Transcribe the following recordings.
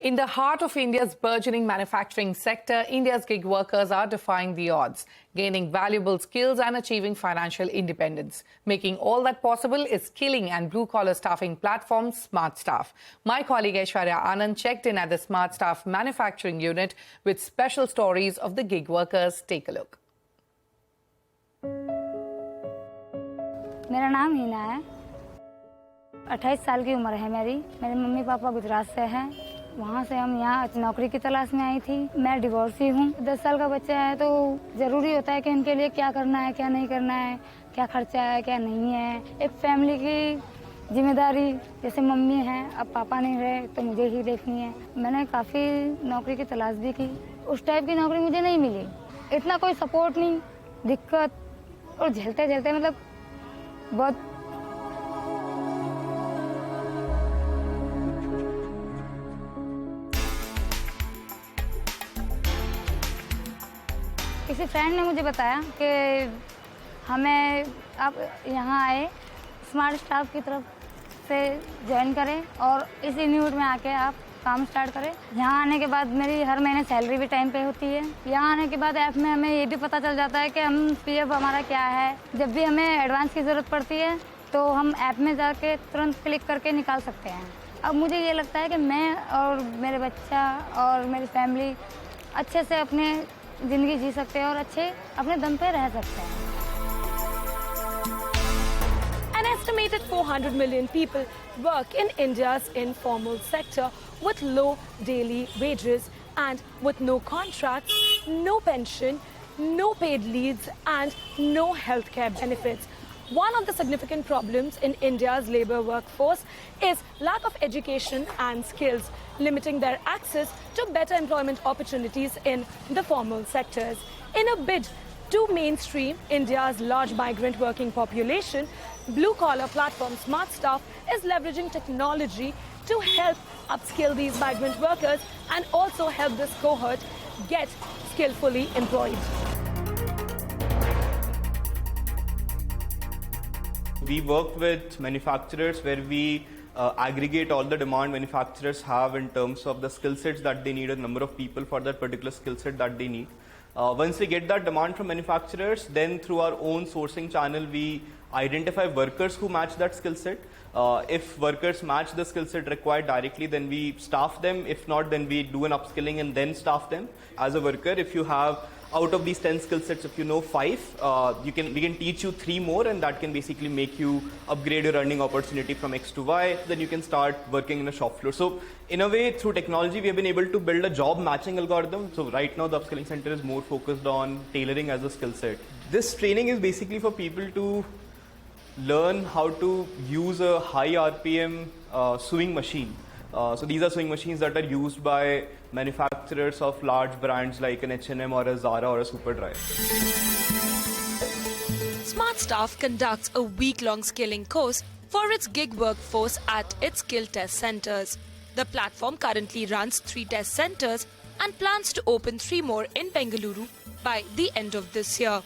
In the heart of India's burgeoning manufacturing sector, India's gig workers are defying the odds, gaining valuable skills and achieving financial independence. Making all that possible is skilling and blue-collar staffing platform Smartstaff. My colleague Aishwarya Anand checked in at the Smartstaff manufacturing unit with special stories of the gig workers. Take a look. मेरा नाम हीना है। 28 साल की उम्र है मेरी mummy papa Gujarat से हैं। वहाँ से हम यहाँ नौकरी की तलाश में आई थी। मैं डिवोर्सी हूँ। 10 साल का बच्चा है तो ज़रूरी होता है कि इनके लिए क्या करना है, क्या नहीं करना है, क्या खर्चा है, क्या नहीं है। एक फैमिली की जिम्मेदारी, जैसे मम्मी हैं, अब पापा नहीं रहे तो मुझे ही देखनी है। मैंने काफ़ी नौकरी की तलाश भी की, उस टाइप की नौकरी मुझे नहीं मिली। इतना कोई सपोर्ट नहीं, दिक्कत और झेलते झेलते मतलब बहुत किसी फ्रेंड ने मुझे बताया कि हमें आप यहाँ आए, स्मार्ट स्टाफ की तरफ से ज्वाइन करें और इस इंस्टीट्यूट में आके आप काम स्टार्ट करें। यहाँ आने के बाद मेरी हर महीने सैलरी भी टाइम पे होती है। यहाँ आने के बाद ऐप में हमें ये भी पता चल जाता है कि हम पीएफ हमारा क्या है। जब भी हमें एडवांस की ज़रूरत पड़ती है तो हम ऐप में जाके तुरंत क्लिक करके निकाल सकते हैं। अब मुझे ये लगता है कि मैं और मेरे बच्चा और मेरी फैमिली अच्छे से अपने ज़िंदगी जी सकते हैं और अच्छे अपने दम पे रह सकते हैं। An estimated 400 million people work in India's informal sector with low daily wages and with no contracts, no pension, no paid leaves and no healthcare benefits. One of the significant problems in India's labour workforce is lack of education and skills, limiting their access to better employment opportunities in the formal sectors. In a bid to mainstream India's large migrant working population, blue-collar platform Smartstaff is leveraging technology to help upskill these migrant workers and also help this cohort get skillfully employed. We work with manufacturers where we aggregate all the demand manufacturers have in terms of the skill sets that they need, a number of people for that particular skill set that they need. Once we get that demand from manufacturers, then through our own sourcing channel, we identify workers who match that skill set. If workers match the skill set required directly, then we staff them. If not, then we do an upskilling and then staff them. As a worker, if you have out of these 10 skill sets, if you know 5, we can teach you 3 more, and that can basically make you upgrade your earning opportunity from X to Y. Then you can start working in a shop floor. So in a way, through technology, we have been able to build a job matching algorithm. So right now, the Upskilling Center is more focused on tailoring as a skill set. This training is basically for people to learn how to use a high RPM sewing machine. So these are sewing machines that are used by manufacturers of large brands like an H&M or a Zara or a Superdry. Smartstaff conducts a week-long skilling course for its gig workforce at its skill test centers. The platform currently runs 3 test centers and plans to open 3 more in Bengaluru by the end of this year.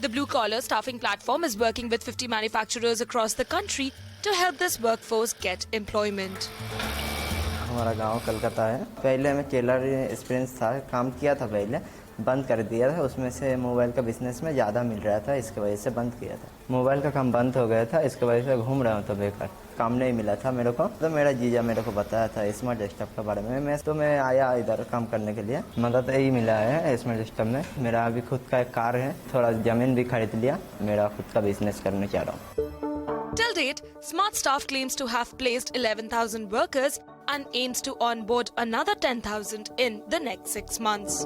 The blue-collar staffing platform is working with 50 manufacturers across the country to help this workforce get employment. हमारा गांव कलकत्ता है। पहले मैं Taylor experience था, काम किया था, पहले बंद कर दिया था। उसमें से मोबाइल का बिजनेस में ज़्यादा मिल रहा था, इसके वजह से बंद किया था। मोबाइल का काम बंद हो गया था, इसके वजह से घूम रहा हूँ तो बेकार काम नहीं मिला था मेरे को। तो मेरा जीजा मेरे को बताया था स्मार्ट डेस्कटॉप के बारे में। मैं आया इधर काम करने के लिए। मदद यही मिला है स्मार्ट डेस्कटॉप में। मेरा अभी खुद का एक कार है, थोड़ा ज़मीन भी खरीद लिया। मेरा खुद का बिजनेस करने चाह रहा हूँ। Till date, Smartstaff claims to have placed 11,000 workers and aims to onboard another 10,000 in the next 6 months.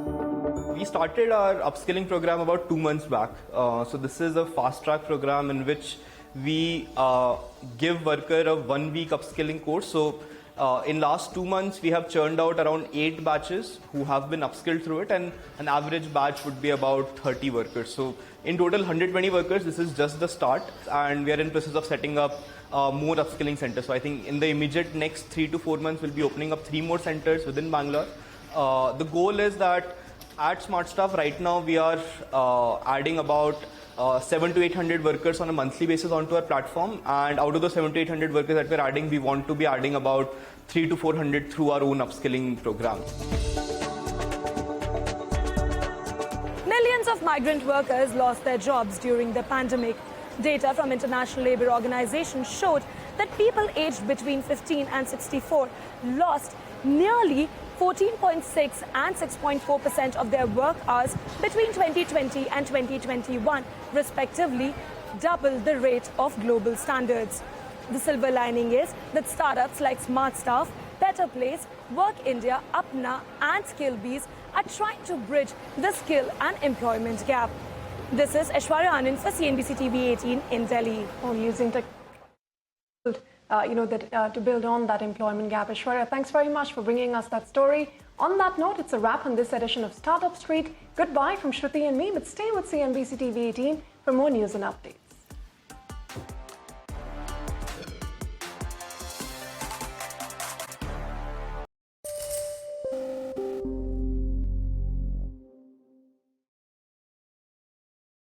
We started our upskilling program about 2 months back. So this is a fast-track program in which we give worker a 1-week upskilling course. So in last 2 months, we have churned out around 8 batches who have been upskilled through it, and an average batch would be about 30 workers. So in total, 120 workers. This is just the start, and we are in process of setting up more upskilling centers. So I think in the immediate next 3 to 4 months, we'll be opening up 3 more centers within Bangalore. The goal is that at Smartstaff right now, we are adding about 700 to 800 workers on a monthly basis onto our platform, and out of those 700 to 800 workers that we're adding, we want to be adding about 300 to 400 through our own upskilling program. Millions of migrant workers lost their jobs during the pandemic. Data from International Labour Organization showed that people aged between 15 and 64 lost nearly 14.6 and 6.4% of their work hours between 2020 and 2021, respectively, double the rate of global standards. The silver lining is that startups like Smartstaff, Better Place, Work India, Apna and SkillBees are trying to bridge the skill and employment gap. This is Aishwarya Anand for CNBC-TV18 in Delhi. On using to build on that employment gap. Aishwarya, thanks very much for bringing us that story. On that note, it's a wrap on this edition of Startup Street. Goodbye from Shruti and me, but stay with CNBC-TV18 for more news and updates.